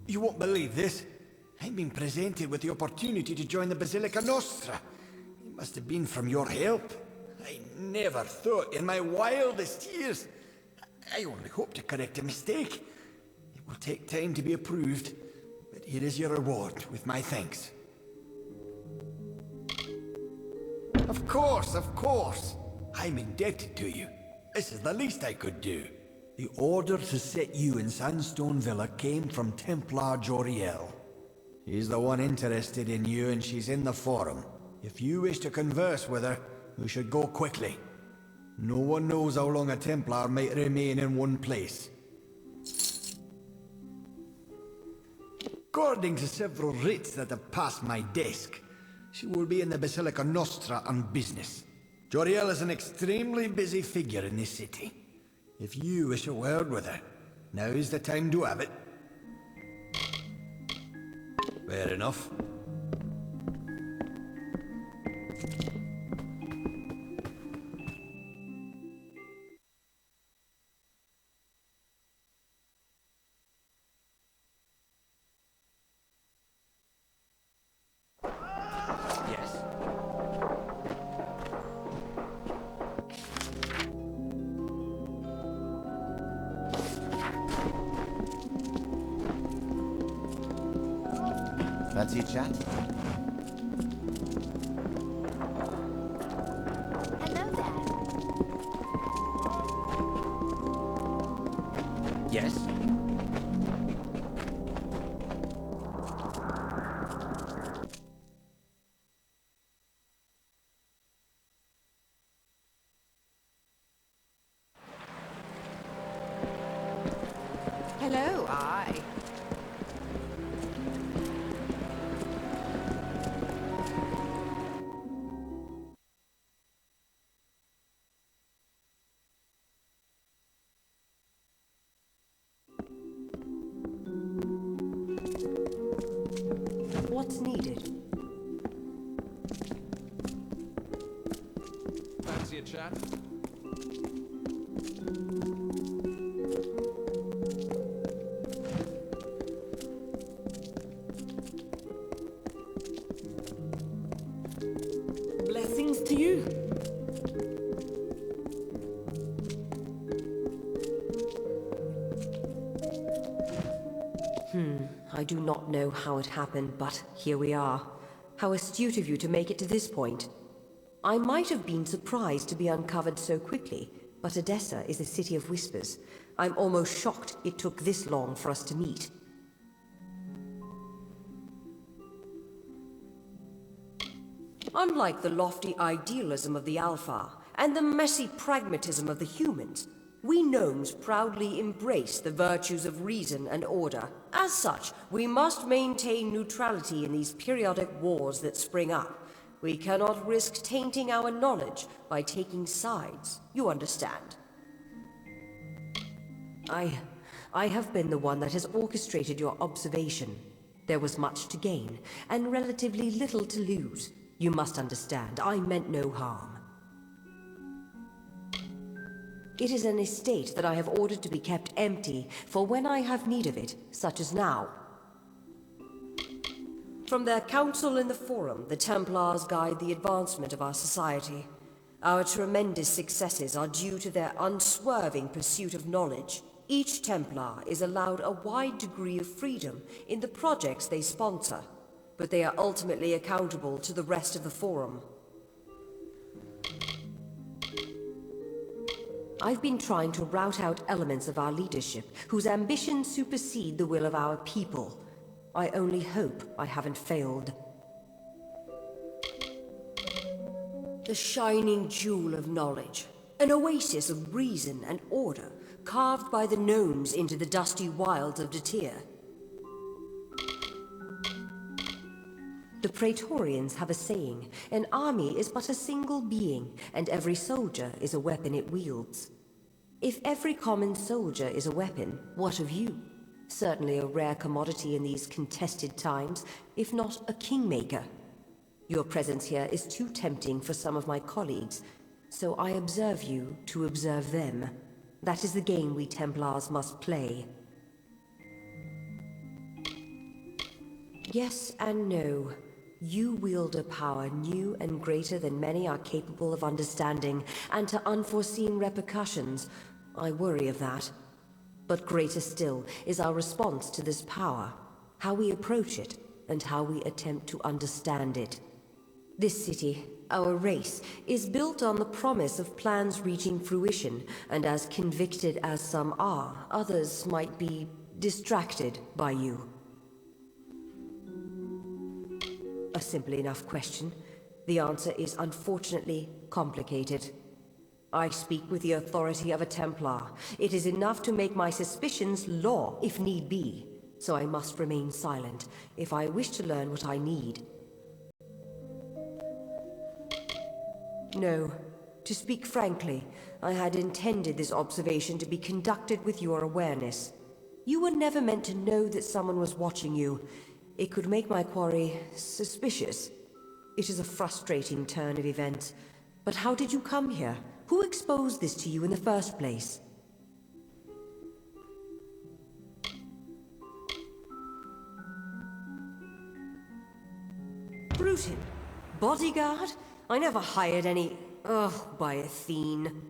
You won't believe this. I've been presented with the opportunity to join the Basilica Nostra. It must have been from your help. I never thought in my wildest years. I only hope to correct a mistake. It will take time to be approved, but here is your reward with my thanks. Of course. I'm indebted to you. This is the least I could do. The order to set you in Sandstone Villa came from Templar Joriel. He's the one interested in you and she's in the forum. If you wish to converse with her, you should go quickly. No one knows how long a Templar might remain in one place. According to several writs that have passed my desk, she will be in the Basilica Nostra on business. Joriel is an extremely busy figure in this city. If you wish a word with her, now is the time to have it. Fair enough. That's your chat? Hello there. Yes? Hello, aye. What's needed? Fancy a chat? Blessings to you. I do not know how it happened, but here we are. How astute of you to make it to this point. I might have been surprised to be uncovered so quickly, but Odessa is a city of whispers. I'm almost shocked it took this long for us to meet. Unlike the lofty idealism of the Alpha and the messy pragmatism of the humans, we gnomes proudly embrace the virtues of reason and order. As such, we must maintain neutrality in these periodic wars that spring up. We cannot risk tainting our knowledge by taking sides. You understand? I have been the one that has orchestrated your observation. There was much to gain, and relatively little to lose. You must understand, I meant no harm. It is an estate that I have ordered to be kept empty for when I have need of it, such as now. From their council in the Forum, the Templars guide the advancement of our society. Our tremendous successes are due to their unswerving pursuit of knowledge. Each Templar is allowed a wide degree of freedom in the projects they sponsor, but they are ultimately accountable to the rest of the Forum. I've been trying to rout out elements of our leadership whose ambitions supersede the will of our people. I only hope I haven't failed. The shining jewel of knowledge, an oasis of reason and order, carved by the gnomes into the dusty wilds of Datir. The Praetorians have a saying, an army is but a single being, and every soldier is a weapon it wields. If every common soldier is a weapon, what of you? Certainly a rare commodity in these contested times, if not a kingmaker. Your presence here is too tempting for some of my colleagues, so I observe you to observe them. That is the game we Templars must play. Yes and no. You wield a power new and greater than many are capable of understanding, and to unforeseen repercussions, I worry of that. But greater still is our response to this power, how we approach it, and how we attempt to understand it. This city, our race, is built on the promise of plans reaching fruition, and as convicted as some are, others might be distracted by you. A simple enough question. The answer is unfortunately complicated. I speak with the authority of a Templar. It is enough to make my suspicions law, if need be. So I must remain silent, if I wish to learn what I need. No. To speak frankly, I had intended this observation to be conducted with your awareness. You were never meant to know that someone was watching you. It could make my quarry suspicious. It is a frustrating turn of events. But how did you come here? Who exposed this to you in the first place? Bruton? Bodyguard? I never hired any... Ugh, by Athene.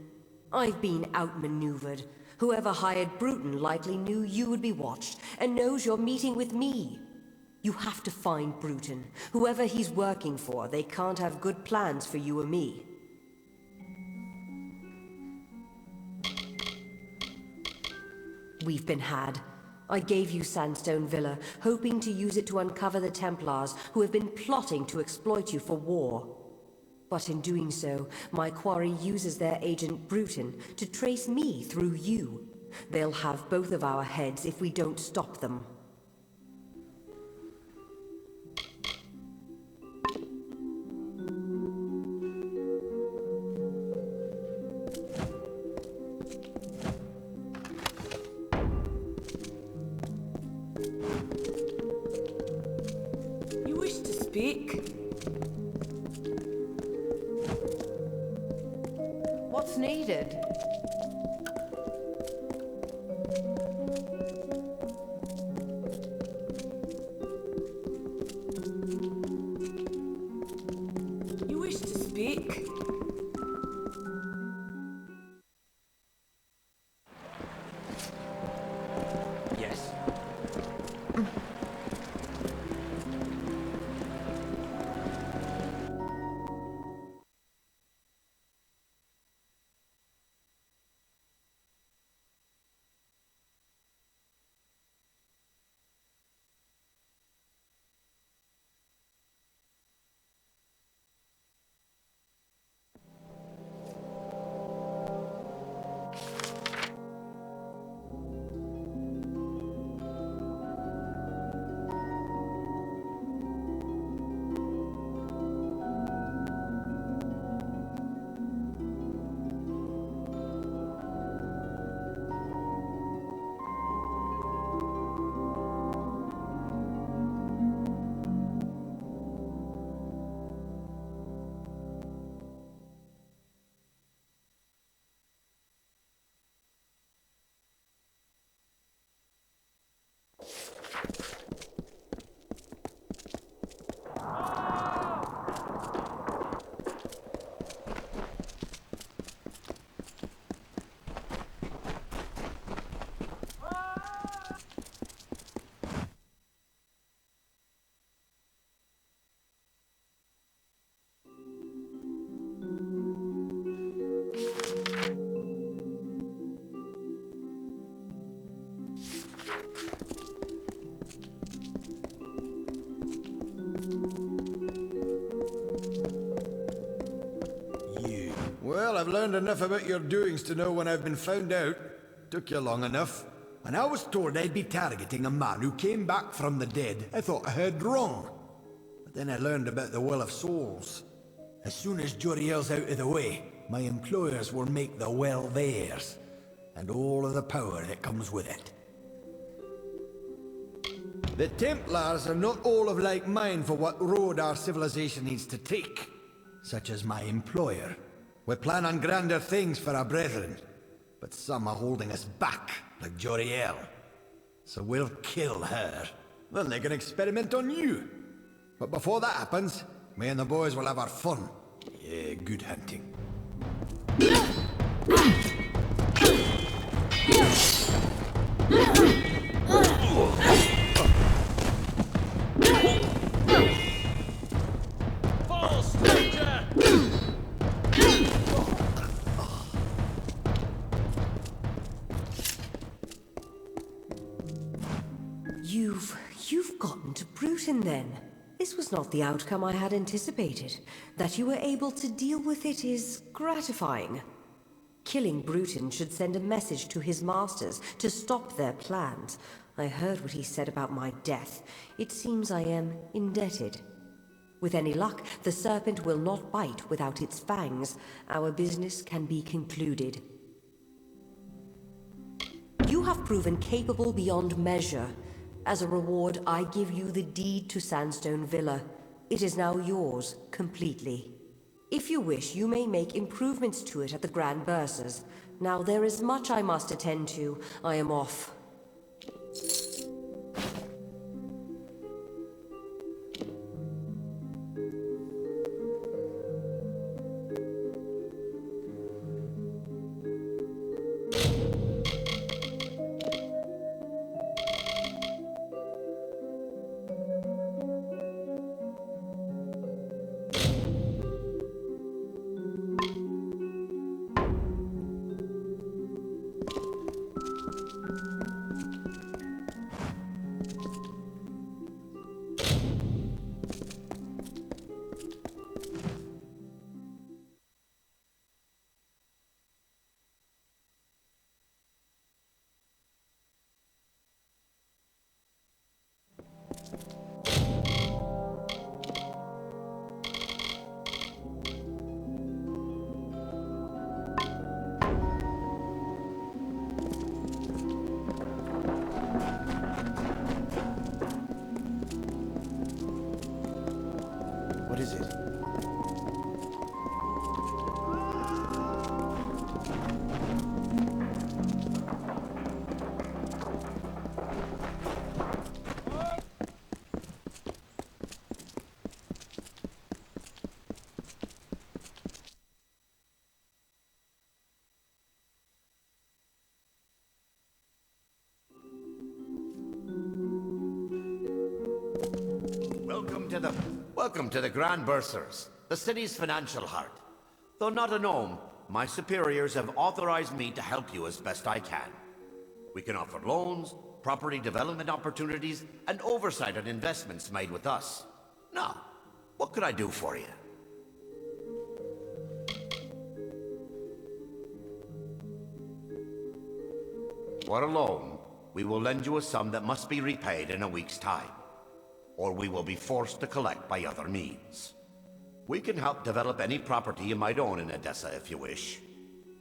I've been outmaneuvered. Whoever hired Bruton likely knew you would be watched, and knows you're meeting with me. You have to find Bruton. Whoever he's working for, they can't have good plans for you or me. We've been had. I gave you Sandstone Villa, hoping to use it to uncover the Templars who have been plotting to exploit you for war. But in doing so, my quarry uses their agent Bruton to trace me through you. They'll have both of our heads if we don't stop them. You wish to speak? What's needed? You wish to speak? Yes. Well, I've learned enough about your doings to know when I've been found out. Took you long enough. When I was told I'd be targeting a man who came back from the dead, I thought I heard wrong. But then I learned about the Well of Souls. As soon as Joriel's out of the way, my employers will make the well theirs, and all of the power that comes with it. The Templars are not all of like mind for what road our civilization needs to take, such as my employer. We plan on grander things for our brethren, but some are holding us back, like Joriel. So we'll kill her, then they can experiment on you. But before that happens, me and the boys will have our fun. Yeah, good hunting. Fall, stranger! You've gotten to Bruton then. This was not the outcome I had anticipated. That you were able to deal with it is gratifying. Killing Bruton should send a message to his masters to stop their plans. I heard what he said about my death. It seems I am indebted. With any luck, the serpent will not bite without its fangs. Our business can be concluded. You have proven capable beyond measure. As a reward, I give you the deed to Sandstone Villa. It is now yours, completely. If you wish, you may make improvements to it at the Grand Bursars. Now, there is much I must attend to. I am off. What is it? Welcome to the Grand Bursars, the city's financial heart. Though not a gnome, my superiors have authorized me to help you as best I can. We can offer loans, property development opportunities, and oversight on investments made with us. Now, what could I do for you? For a loan, we will lend you a sum that must be repaid in a week's time, or we will be forced to collect by other means. We can help develop any property you might own in Odessa if you wish.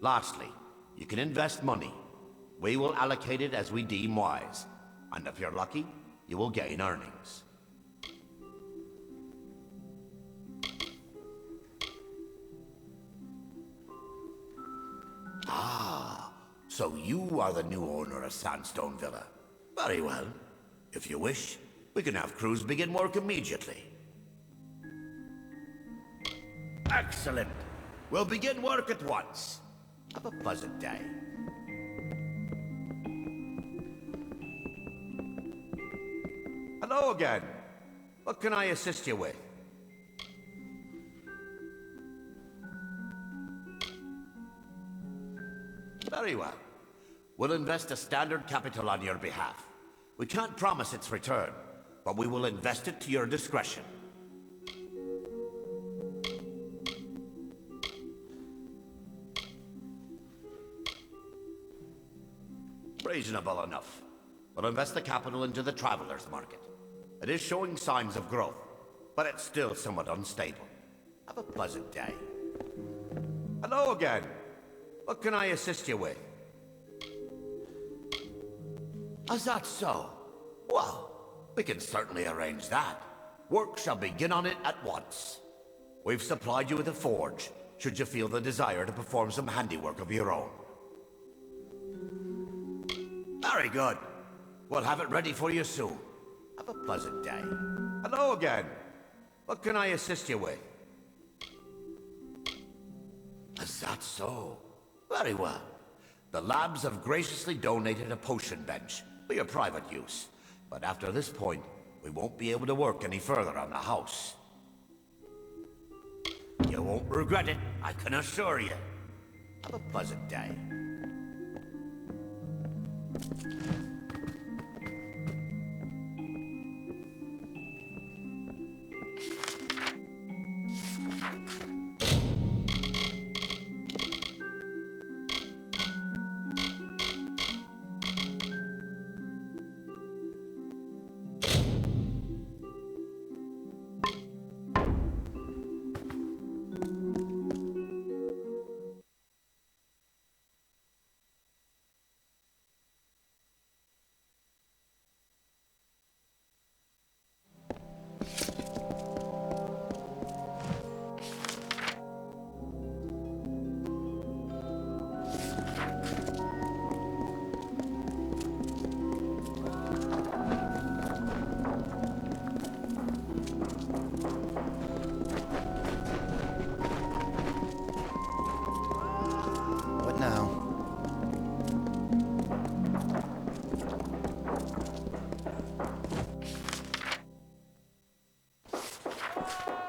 Lastly, you can invest money. We will allocate it as we deem wise, and if you're lucky, you will gain earnings. Ah, so you are the new owner of Sandstone Villa. Very well. If you wish, we can have crews begin work immediately. Excellent. We'll begin work at once. Have a pleasant day. Hello again. What can I assist you with? Very well. We'll invest a standard capital on your behalf. We can't promise its return, but we will invest it to your discretion. Reasonable enough. We'll invest the capital into the traveler's market. It is showing signs of growth, but it's still somewhat unstable. Have a pleasant day. Hello again. What can I assist you with? Is that so? Well, we can certainly arrange that. Work shall begin on it at once. We've supplied you with a forge, should you feel the desire to perform some handiwork of your own. Very good. We'll have it ready for you soon. Have a pleasant day. Hello again. What can I assist you with? Is that so? Very well. The labs have graciously donated a potion bench for your private use. But after this point, we won't be able to work any further on the house. You won't regret it, I can assure you. Have a pleasant day. What now?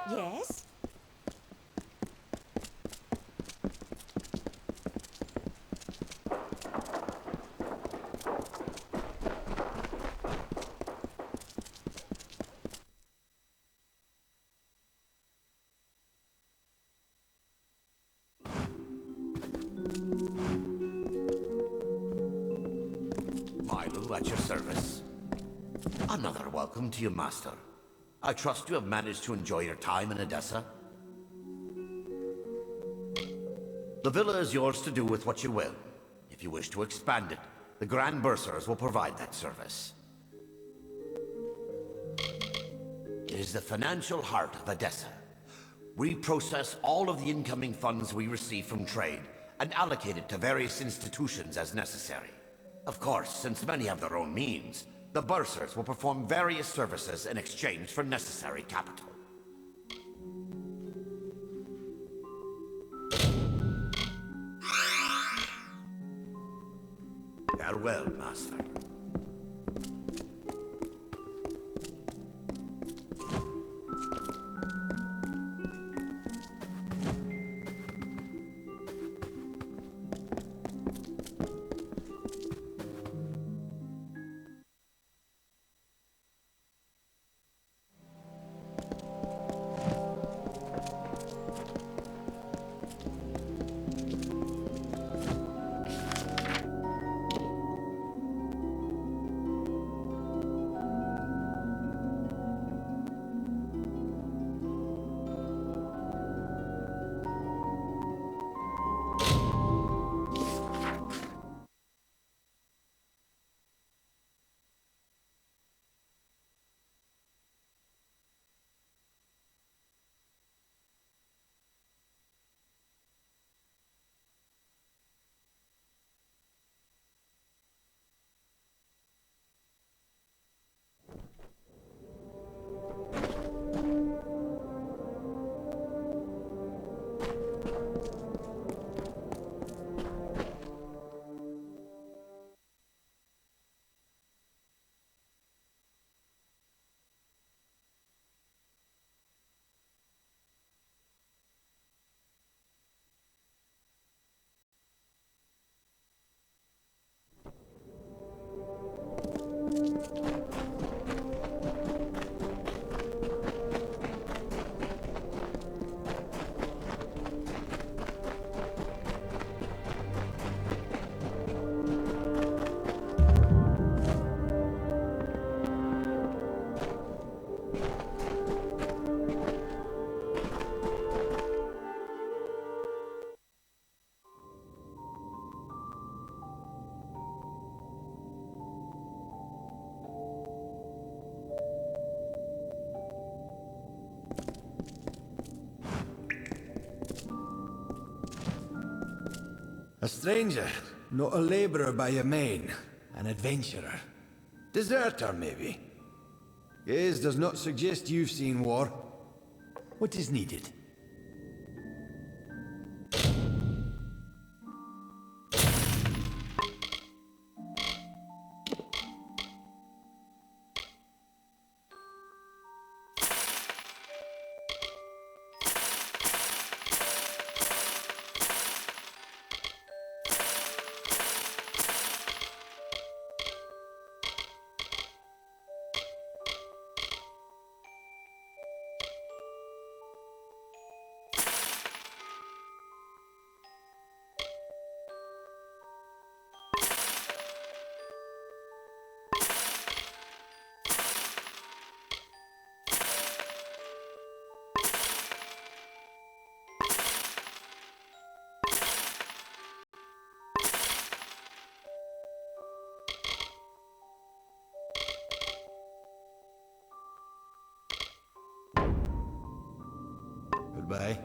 Yes? Milo at your service. Another welcome to you, Master. I trust you have managed to enjoy your time in Edessa. The villa is yours to do with what you will. If you wish to expand it, the Grand Bursars will provide that service. It is the financial heart of Edessa. We process all of the incoming funds we receive from trade and allocate it to various institutions as necessary. Of course, since many have their own means, the Bursars will perform various services in exchange for necessary capital. Farewell, Master. A stranger, not a laborer by your main. An adventurer. Deserter, maybe. Gaze does not suggest you've seen war. What is needed? Goodbye.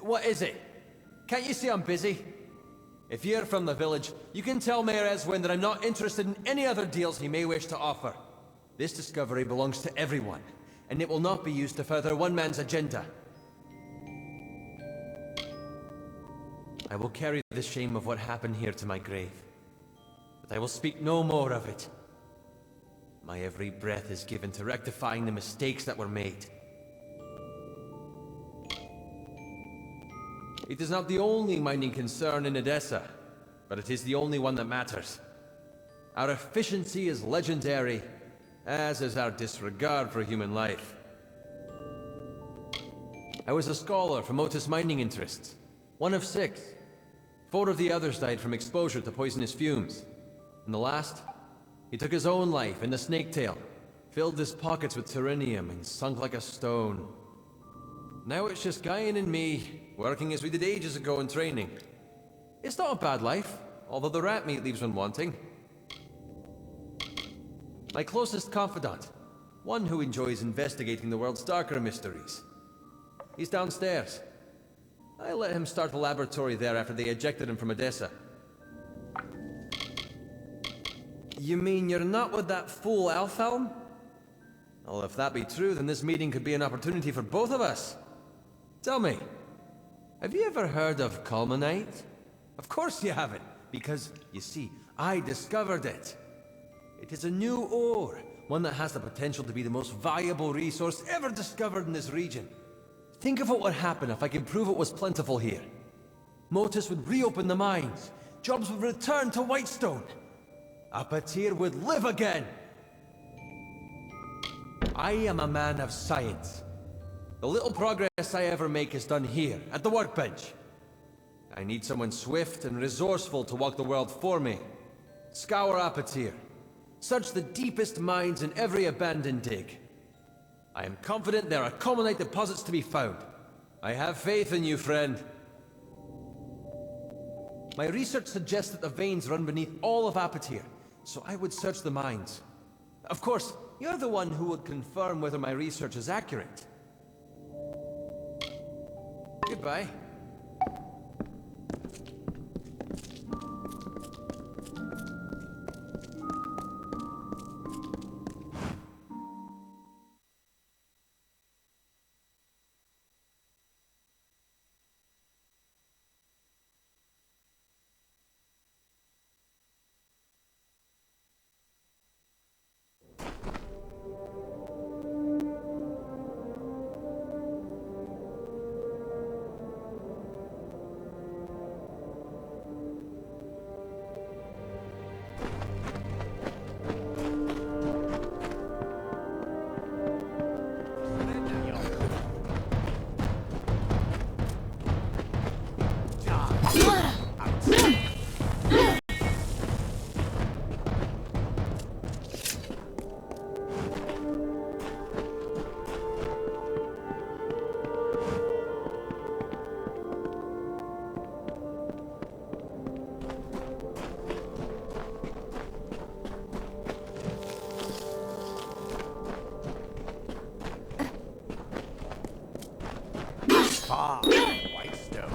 What is it? Can't you see I'm busy? If you're from the village, you can tell Mayor Eswin that I'm not interested in any other deals he may wish to offer. This discovery belongs to everyone, and it will not be used to further one man's agenda. I will carry the shame of what happened here to my grave, but I will speak no more of it. My every breath is given to rectifying the mistakes that were made. It is not the only mining concern in Edessa, but it is the only one that matters. Our efficiency is legendary, as is our disregard for human life. I was a scholar from Otis mining interests, one of 6. 4 of the others died from exposure to poisonous fumes. And the last, he took his own life in the snaketail, filled his pockets with terinium, and sunk like a stone. Now it's just Guyan and me, working as we did ages ago in training. It's not a bad life, although the rat meat leaves one wanting. My closest confidant, one who enjoys investigating the world's darker mysteries. He's downstairs. I let him start the laboratory there after they ejected him from Edessa. You mean you're not with that fool Alfhelm? Well, if that be true, then this meeting could be an opportunity for both of us. Tell me, have you ever heard of Culminite? Of course you haven't, because, you see, I discovered it. It is a new ore, one that has the potential to be the most valuable resource ever discovered in this region. Think of what would happen if I could prove it was plentiful here. Motus would reopen the mines, jobs would return to Whitestone. Apatir would live again! I am a man of science. The little progress I ever make is done here, at the workbench. I need someone swift and resourceful to walk the world for me. Scour Apatir. Search the deepest mines in every abandoned dig. I am confident there are Culminite deposits to be found. I have faith in you, friend. My research suggests that the veins run beneath all of Apatir, so I would search the mines. Of course, you're the one who would confirm whether my research is accurate. Goodbye. far. Quite still.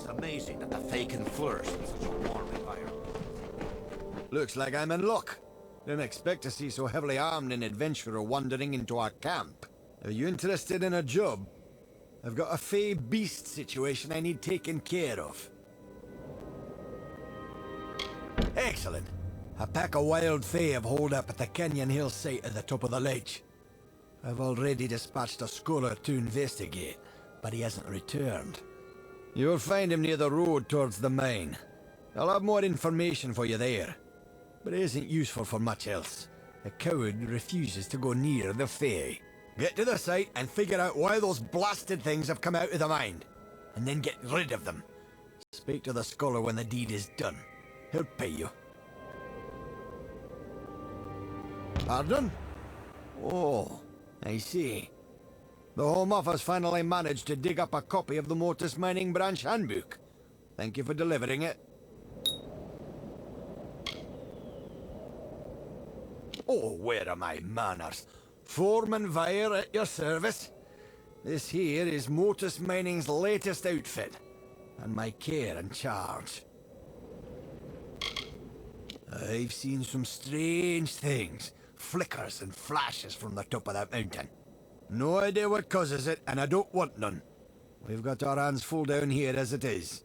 Amazing that the Fae can flourish in such a warm environment. Looks like I'm in luck. Didn't expect to see so heavily armed an adventurer wandering into our camp. Are you interested in a job? I've got a Fae beast situation I need taken care of. Excellent. A pack of wild Fae have holed up at the Canyon Hill site at the top of the ledge. I've already dispatched a scholar to investigate, but he hasn't returned. You'll find him near the road towards the mine. I'll have more information for you there. But it isn't useful for much else. The coward refuses to go near the Fae. Get to the site and figure out why those blasted things have come out of the mine. And then get rid of them. Speak to the scholar when the deed is done. He'll pay you. Pardon? Oh, I see. The Home Office finally managed to dig up a copy of the Mortis Mining Branch Handbook. Thank you for delivering it. Oh, where are my manners? Foreman Vire at your service. This here is Mortis Mining's latest outfit, and my care and charge. I've seen some strange things, flickers and flashes from the top of that mountain. No idea what causes it, and I don't want none. We've got our hands full down here as it is.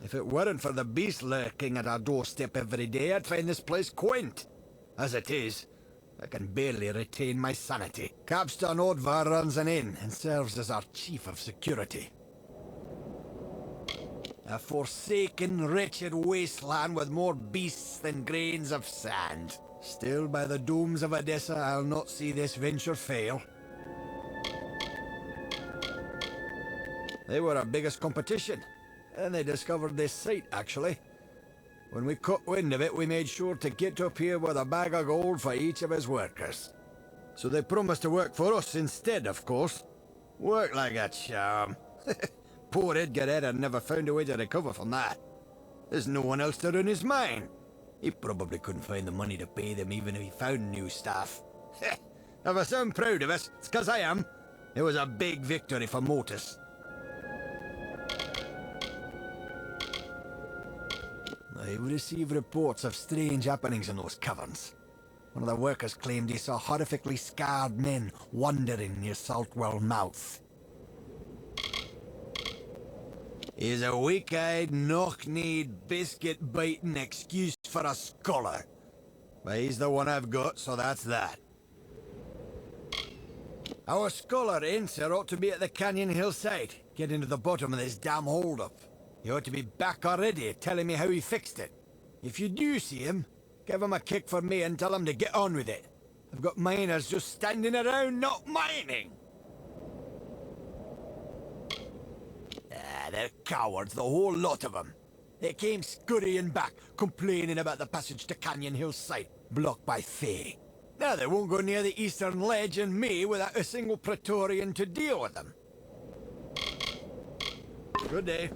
If it weren't for the beast lurking at our doorstep every day, I'd find this place quaint. As it is, I can barely retain my sanity. Capstan Odvar runs an inn and serves as our chief of security. A forsaken, wretched wasteland with more beasts than grains of sand. Still, by the domes of Odessa, I'll not see this venture fail. They were our biggest competition, and they discovered this site, actually. When we caught wind of it, we made sure to get up here with a bag of gold for each of his workers. So they promised to work for us instead, of course. Work like a charm. Poor Edgar had never found a way to recover from that. There's no one else to run his mine. He probably couldn't find the money to pay them even if he found new staff. If I sound proud of us, it's 'cause I am. It was a big victory for Motus. I've received reports of strange happenings in those caverns. One of the workers claimed he saw horrifically scarred men wandering near Saltwell Mouth. He's a weak-eyed, knock-kneed, biscuit-biting excuse for a scholar. But he's the one I've got, so that's that. Our scholar, Incer, ought to be at the canyon hillside, getting to the bottom of this damn hold-up. He ought to be back already, telling me how he fixed it. If you do see him, give him a kick for me and tell him to get on with it. I've got miners just standing around not mining. They're cowards, the whole lot of them. They came scurrying back, complaining about the passage to Canyon Hillside, blocked by Fae. Now they won't go near the Eastern Ledge and me without a single Praetorian to deal with them. Good day.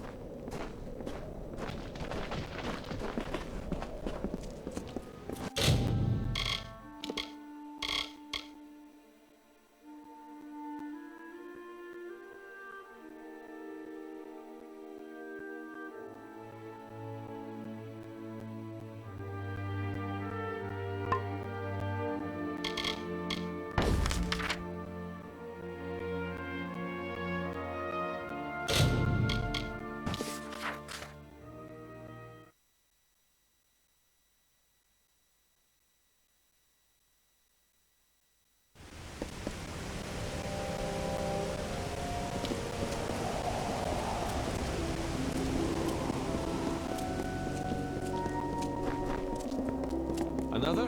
Another?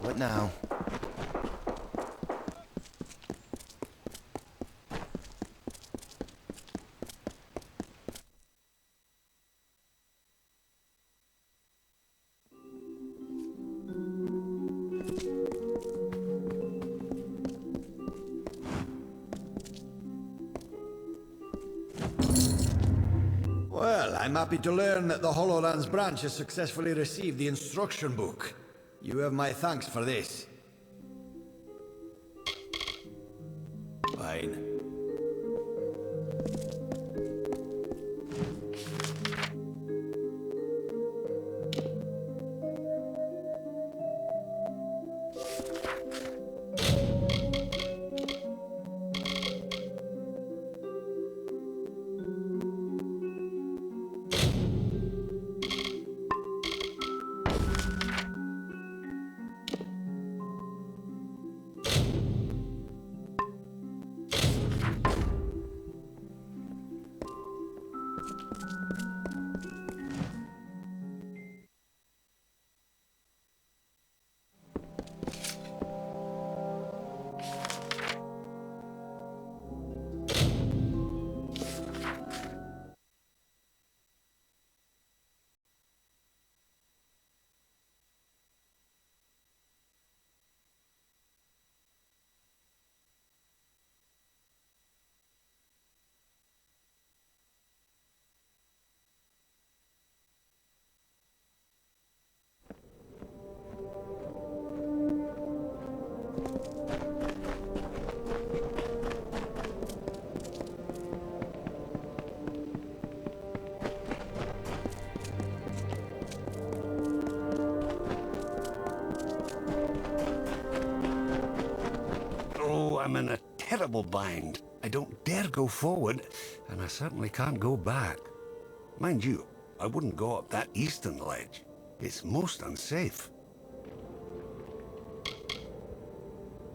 What now? Well, I'm happy to learn that the Hollowlands branch has successfully received the instruction book. You have my thanks for this. Fine. I'm in a terrible bind. I don't dare go forward, and I certainly can't go back. Mind you, I wouldn't go up that eastern ledge. It's most unsafe.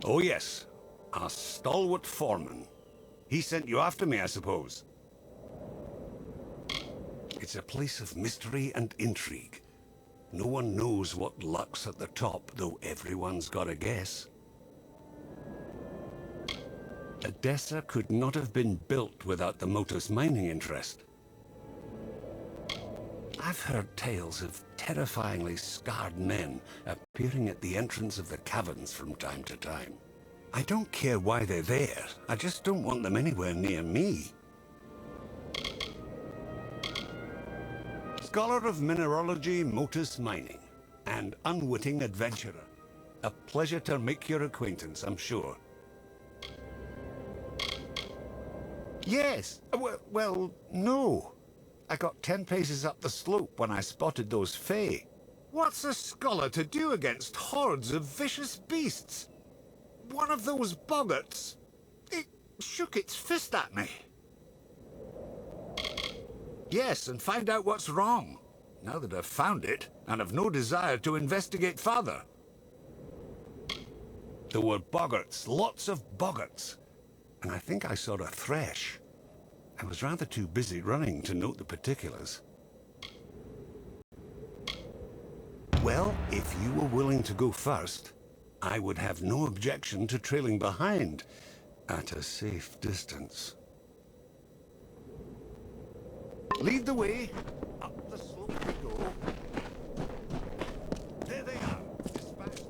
Oh yes, a stalwart foreman. He sent you after me, I suppose. It's a place of mystery and intrigue. No one knows what lurks at the top, though everyone's got a guess. Odessa could not have been built without the Motus mining interest. I've heard tales of terrifyingly scarred men appearing at the entrance of the caverns from time to time. I don't care why they're there, I just don't want them anywhere near me. Scholar of mineralogy, Motus mining, and unwitting adventurer. A pleasure to make your acquaintance, I'm sure. Yes, well, no. I got 10 paces up the slope when I spotted those Fae. What's a scholar to do against hordes of vicious beasts? One of those boggarts, it shook its fist at me. Yes, and find out what's wrong. Now that I've found it, and have no desire to investigate further. There were boggarts, lots of boggarts. And I think I saw a thresh. I was rather too busy running to note the particulars. Well, if you were willing to go first, I would have no objection to trailing behind, at a safe distance. Lead the way. Up the slope we go. There they are. Dispatched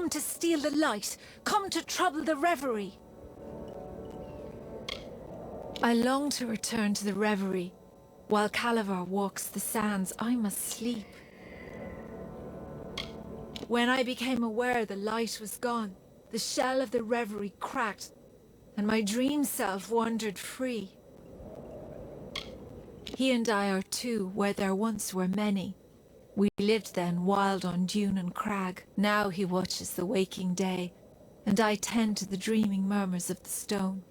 Come to steal the light. Come to trouble the reverie. I long to return to the reverie. While Calavar walks the sands, I must sleep. When I became aware the light was gone, the shell of the reverie cracked, and my dream self wandered free. He and I are two where there once were many. We lived then wild on dune and crag. Now he watches the waking day, and I tend to the dreaming murmurs of the stone.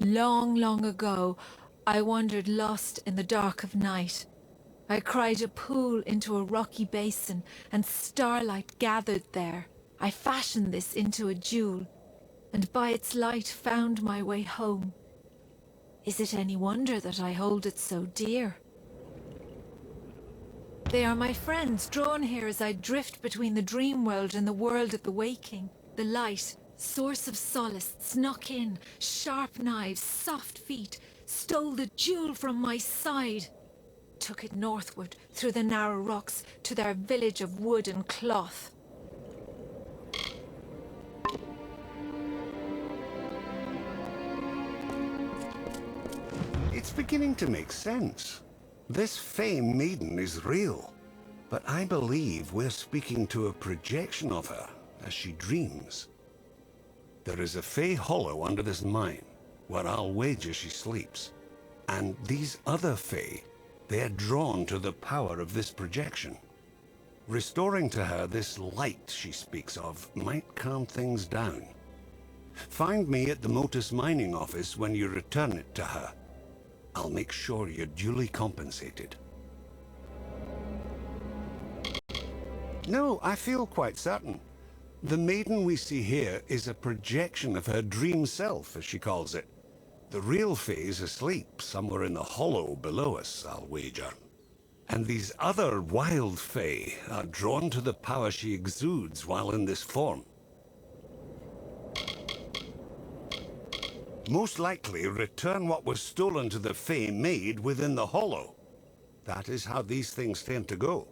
Long, long ago, I wandered lost in the dark of night. I cried a pool into a rocky basin, and starlight gathered there. I fashioned this into a jewel, and by its light found my way home. Is it any wonder that I hold it so dear? They are my friends, drawn here as I drift between the dream world and the world of the waking. The light, source of solace, snuck in, sharp knives, soft feet, stole the jewel from my side, took it northward through the narrow rocks to their village of wood and cloth. It's beginning to make sense. This Fae maiden is real, but I believe we're speaking to a projection of her as she dreams. There is a Fae hollow under this mine, where I'll wager she sleeps. And these other Fae, they're drawn to the power of this projection. Restoring to her this light she speaks of might calm things down. Find me at the Motus mining office when you return it to her. I'll make sure you're duly compensated. No, I feel quite certain. The maiden we see here is a projection of her dream self, as she calls it. The real Fae is asleep somewhere in the hollow below us, I'll wager. And these other wild Fae are drawn to the power she exudes while in this form. Most likely return what was stolen to the Fae made within the hollow. That is how these things tend to go.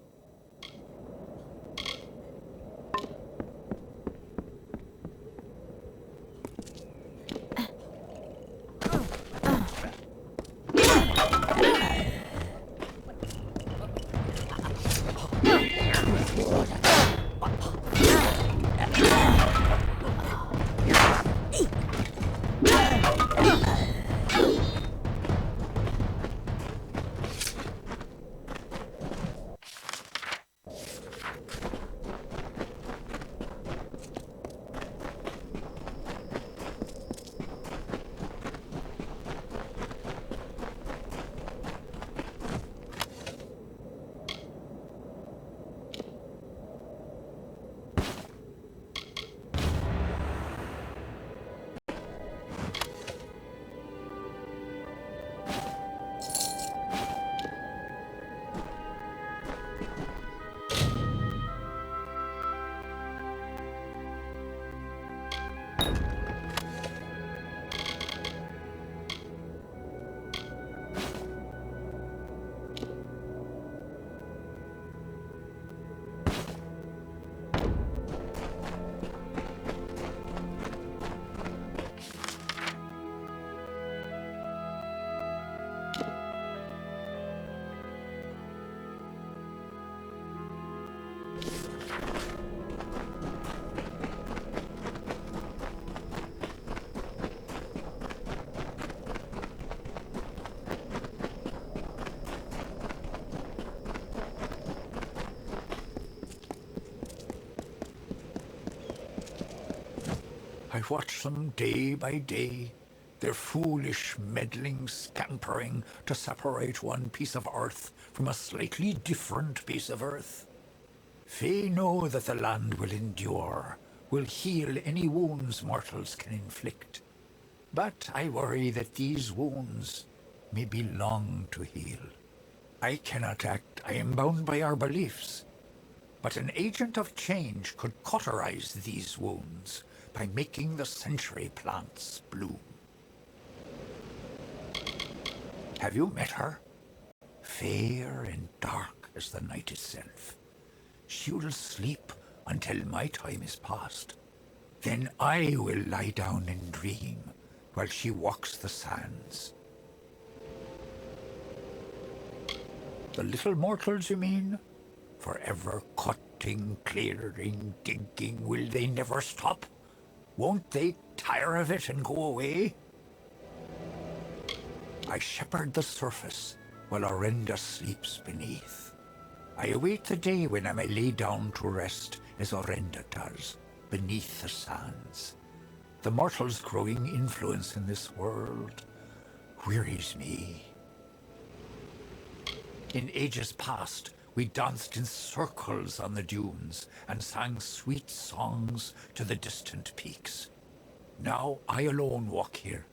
I watch them day by day, their foolish, meddling scampering to separate one piece of earth from a slightly different piece of earth. Fae know that the land will endure, will heal any wounds mortals can inflict. But I worry that these wounds may be long to heal. I cannot act, I am bound by our beliefs. But an agent of change could cauterize these wounds by making the century plants bloom. Have you met her? Fair and dark as the night itself. She'll sleep until my time is past. Then I will lie down and dream while she walks the sands. The little mortals, you mean? Forever cutting, clearing, digging, will they never stop? Won't they tire of it and go away? I shepherd the surface while Orenda sleeps beneath. I await the day when I may lay down to rest as Orenda does, beneath the sands. The mortal's growing influence in this world wearies me. In ages past, we danced in circles on the dunes and sang sweet songs to the distant peaks. Now I alone walk here,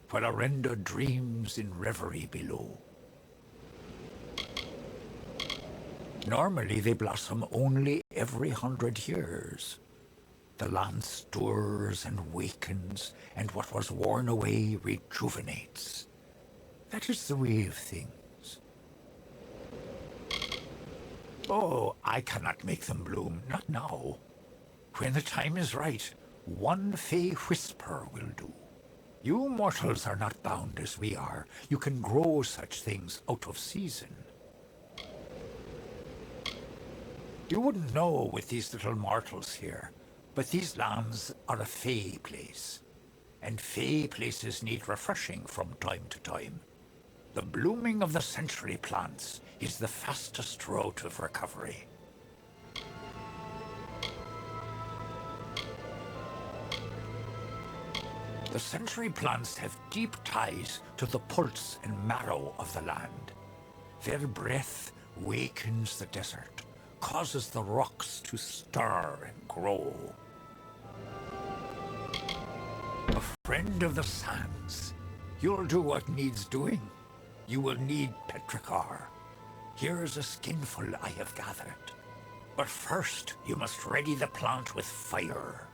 while Orenda dreams in reverie below. Normally they blossom only every 100 years. The land stirs and wakens, and what was worn away rejuvenates. That is the way of things. Oh, I cannot make them bloom, not now. When the time is right, one Fae whisper will do. You mortals are not bound as we are. You can grow such things out of season. You wouldn't know with these little mortals here, but these lands are a Fae place, and Fae places need refreshing from time to time. The blooming of the century plants is the fastest road of recovery. The century plants have deep ties to the pulse and marrow of the land. Their breath wakens the desert, causes the rocks to stir and grow. A friend of the sands. You'll do what needs doing. You will need petrichor. Here's a skinful I have gathered. But first, you must ready the plant with fire.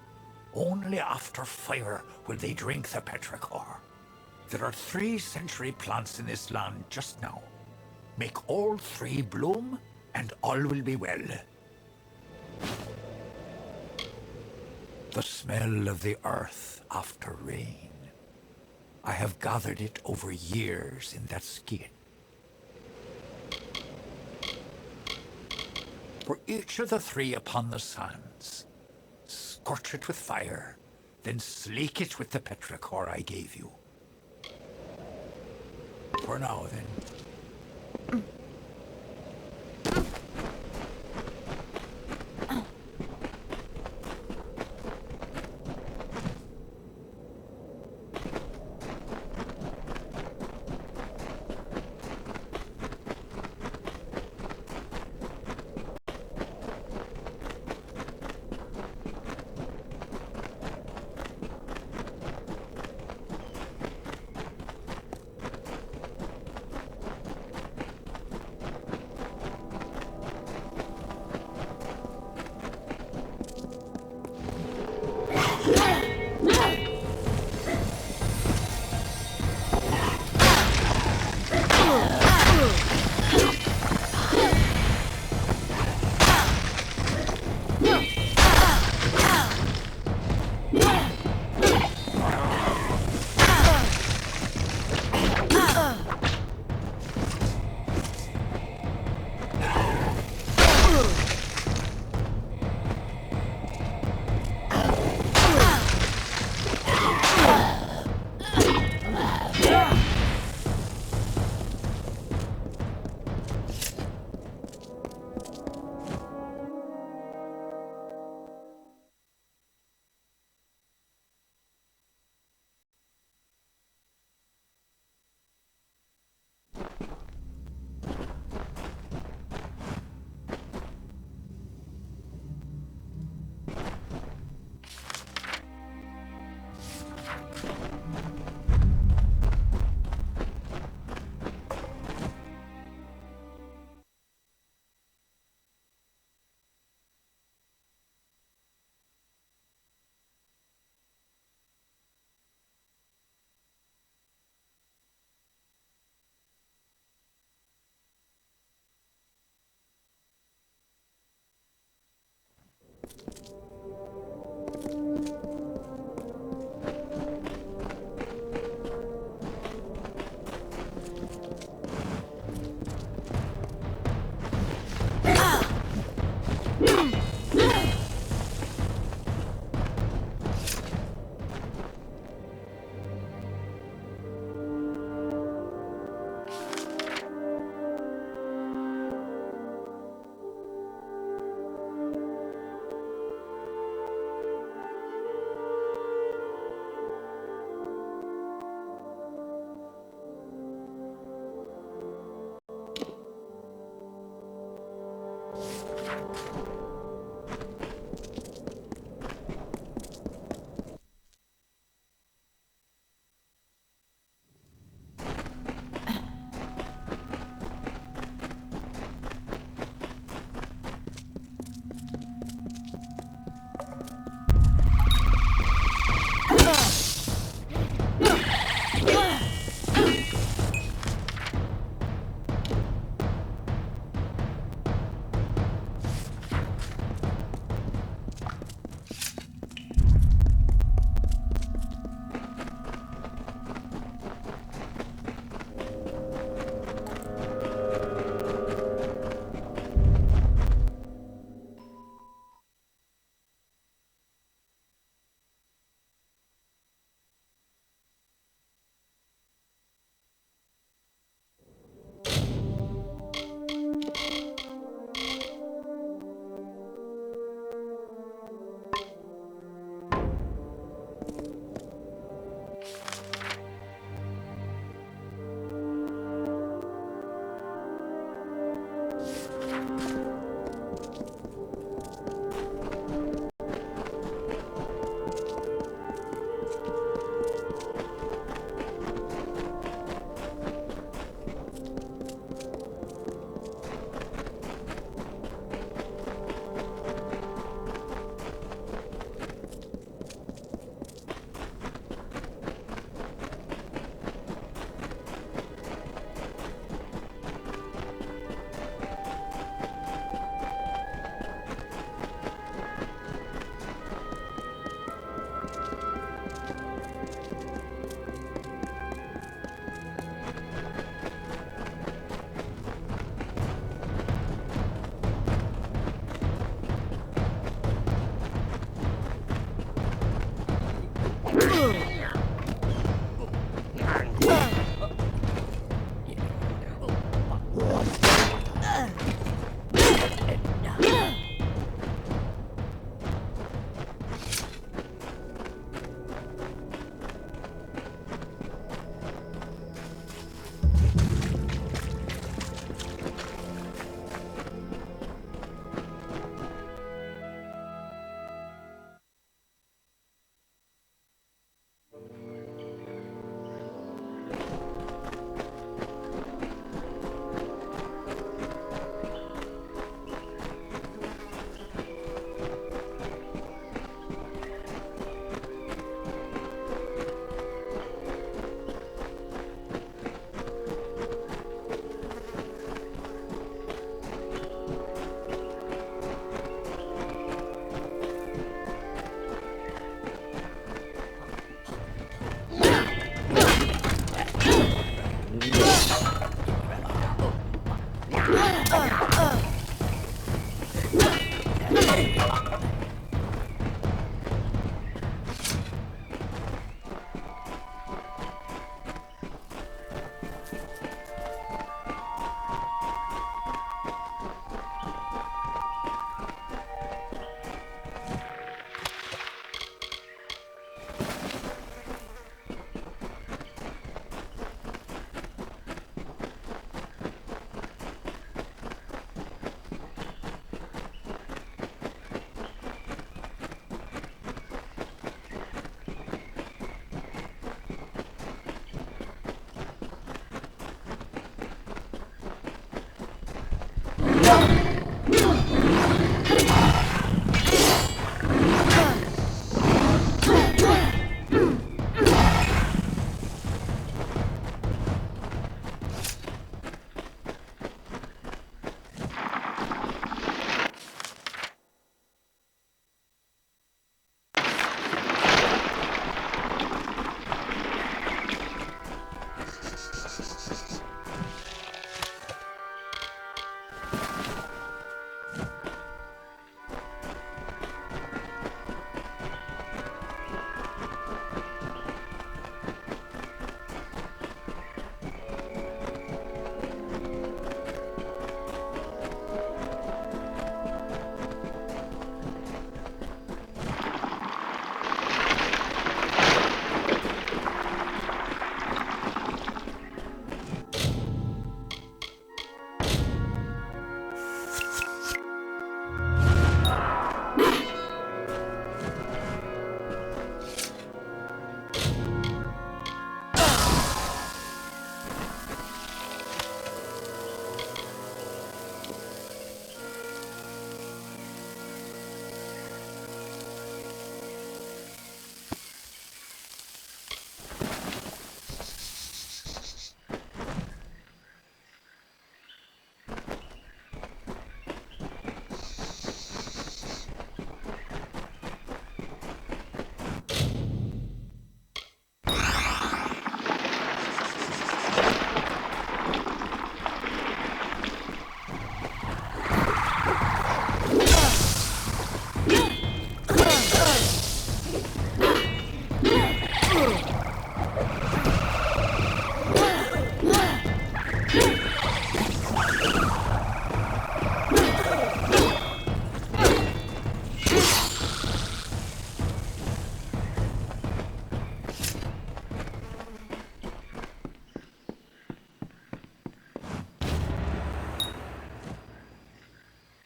Only after fire will they drink the petrichor. There are 3 century plants in this land just now. Make all 3 bloom, and all will be well. The smell of the earth after rain. I have gathered it over years in that skin. For each of the 3 upon the sands, scorch it with fire, then slake it with the petrichor I gave you. For now, then.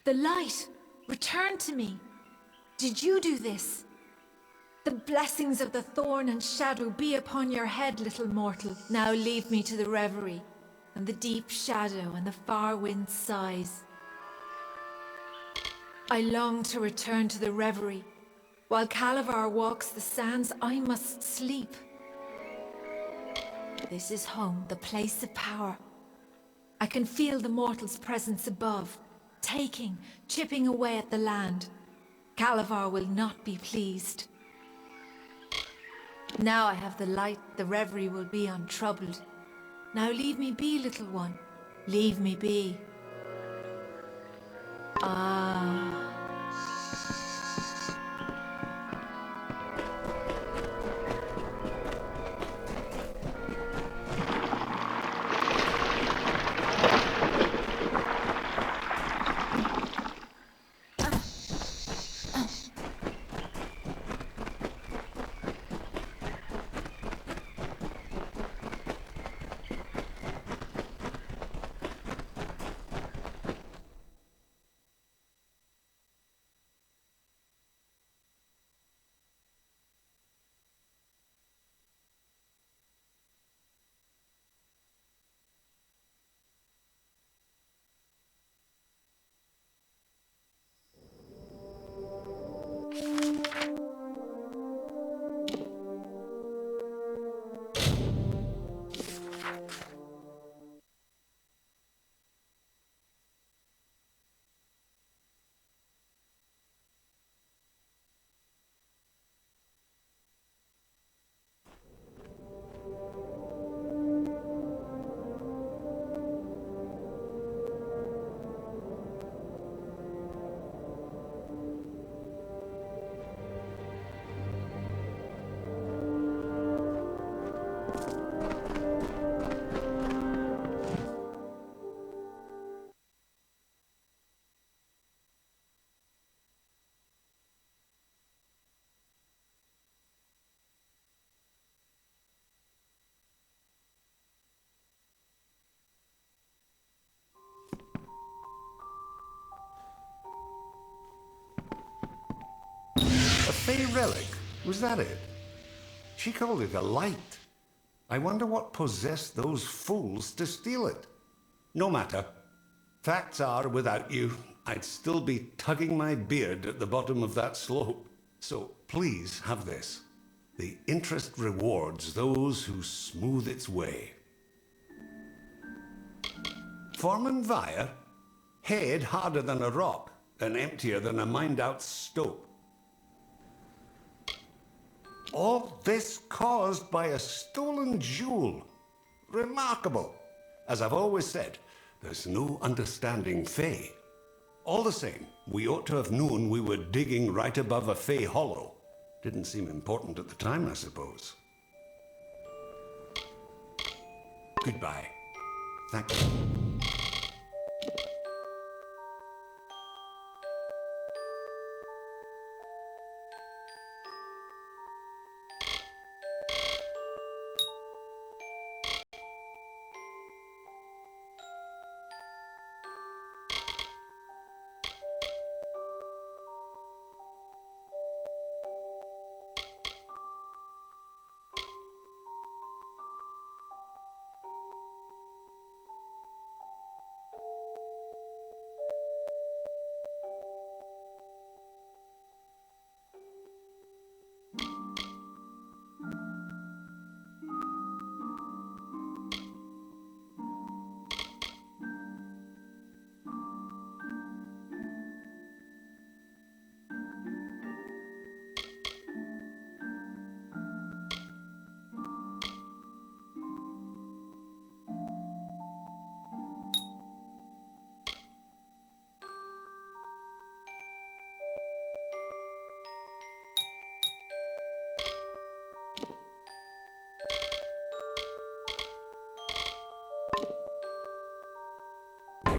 The light! Return to me! Did you do this? The blessings of the thorn and shadow be upon your head, little mortal. Now leave me to the reverie, and the deep shadow and the far wind sighs. I long to return to the reverie. While Calavar walks the sands, I must sleep. This is home, the place of power. I can feel the mortal's presence above, taking, chipping away at the land. Calavar will not be pleased. Now I have the light, the reverie will be untroubled. Now leave me be, little one. Leave me be. Ah. A Fey relic? Was that it? She called it a light. I wonder what possessed those fools to steal it. No matter. Facts are, without you, I'd still be tugging my beard at the bottom of that slope. So please have this. The interest rewards those who smooth its way. Foreman Vire? Head harder than a rock, and emptier than a mined-out stope. All this caused by a stolen jewel. Remarkable. As I've always said, there's no understanding Fey. All the same, we ought to have known we were digging right above a Fey hollow. Didn't seem important at the time, I suppose. Goodbye. Thank you.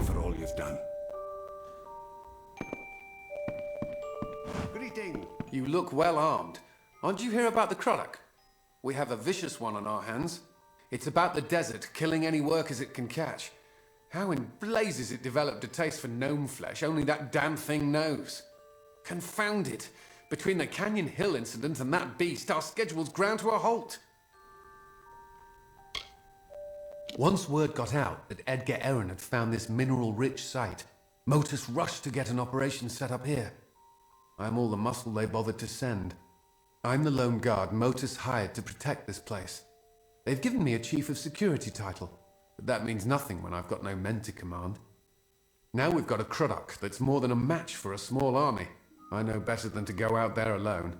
For all you've done. Greeting. You look well armed. Aren't you here about the Croddock? We have a vicious one on our hands. It's about the desert, killing any workers it can catch. How in blazes it developed a taste for gnome flesh, only that damn thing knows. Confound it. Between the Canyon Hill incident and that beast, our schedule's ground to a halt. Once word got out that Edgar Aaron had found this mineral-rich site, Motus rushed to get an operation set up here. I'm all the muscle they bothered to send. I'm the lone guard Motus hired to protect this place. They've given me a Chief of Security title, but that means nothing when I've got no men to command. Now we've got a Krudok that's more than a match for a small army. I know better than to go out there alone.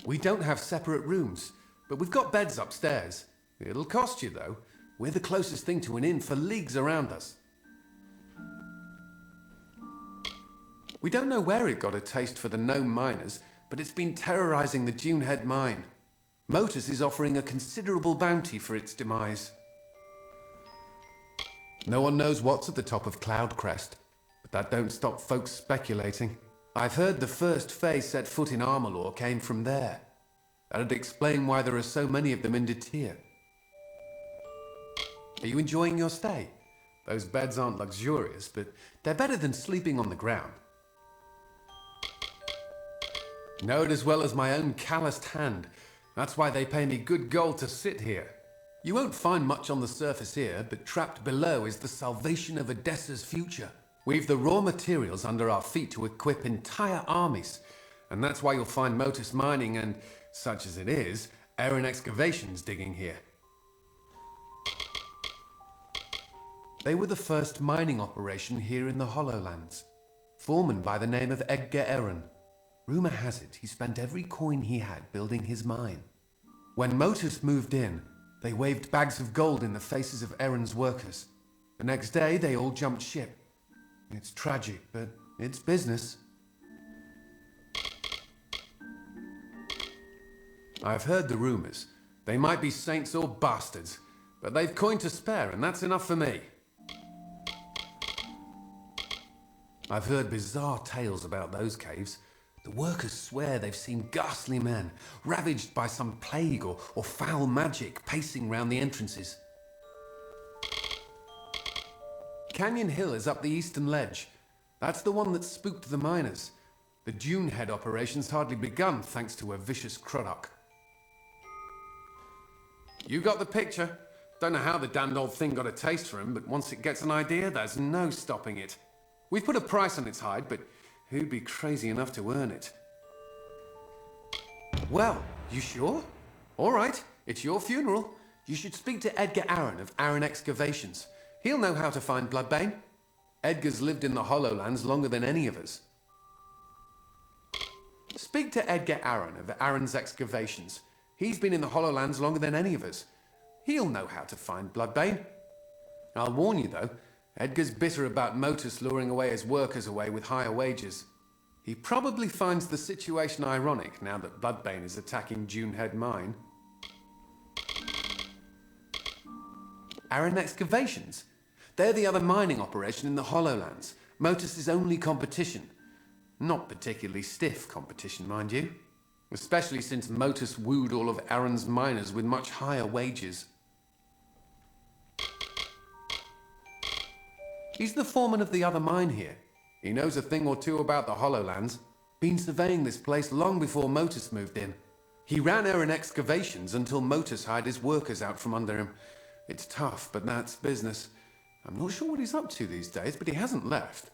We don't have separate rooms, but we've got beds upstairs. It'll cost you, though. We're the closest thing to an inn for leagues around us. We don't know where it got a taste for the gnome miners, but it's been terrorizing the Dunehead mine. Motus is offering a considerable bounty for its demise. No one knows what's at the top of Cloudcrest, but that don't stop folks speculating. I've heard the first Fae set foot in Amalur came from there. That'd explain why there are so many of them in Detir. Are you enjoying your stay? Those beds aren't luxurious, but they're better than sleeping on the ground. Know it as well as my own calloused hand. That's why they pay me good gold to sit here. You won't find much on the surface here, but trapped below is the salvation of Odessa's future. We've the raw materials under our feet to equip entire armies, and that's why you'll find Motus mining and, such as it is, Aaron excavations digging here. They were the first mining operation here in the Hollowlands. Foreman by the name of Edgar Aaron. Rumor has it he spent every coin he had building his mine. When Motus moved in, they waved bags of gold in the faces of Aaron's workers. The next day, they all jumped ship. It's tragic, but it's business. I've heard the rumors. They might be saints or bastards, but they've coin to spare, and that's enough for me. I've heard bizarre tales about those caves. The workers swear they've seen ghastly men, ravaged by some plague or foul magic, pacing round the entrances. Canyon Hill is up the eastern ledge. That's the one that spooked the miners. The Dunehead operation's hardly begun, thanks to a vicious Krudok. You got the picture. Don't know how the damned old thing got a taste for him, but once it gets an idea, there's no stopping it. We've put a price on its hide, but who'd be crazy enough to earn it? Well, you sure? All right, it's your funeral. You should speak to Edgar Aaron of Aaron Excavations. He'll know how to find Bloodbane. Edgar's lived in the Hollowlands longer than any of us. Speak to Edgar Aaron of Aaron's Excavations. He's been in the Hollowlands longer than any of us. He'll know how to find Bloodbane. I'll warn you, though, Edgar's bitter about Motus luring away his workers away with higher wages. He probably finds the situation ironic now that Bloodbane is attacking Dunehead Mine. Aaron Excavations? They're the other mining operation in the Hollowlands. Motus's only competition. Not particularly stiff competition, mind you. Especially since Motus wooed all of Aaron's miners with much higher wages. He's the foreman of the other mine here. He knows a thing or two about the Hollowlands. Been surveying this place long before Motus moved in. He ran Aaron Excavations until Motus hired his workers out from under him. It's tough, but that's business. I'm not sure what he's up to these days, but he hasn't left.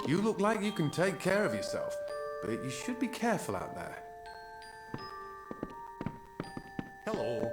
You look like you can take care of yourself, but you should be careful out there. Hello.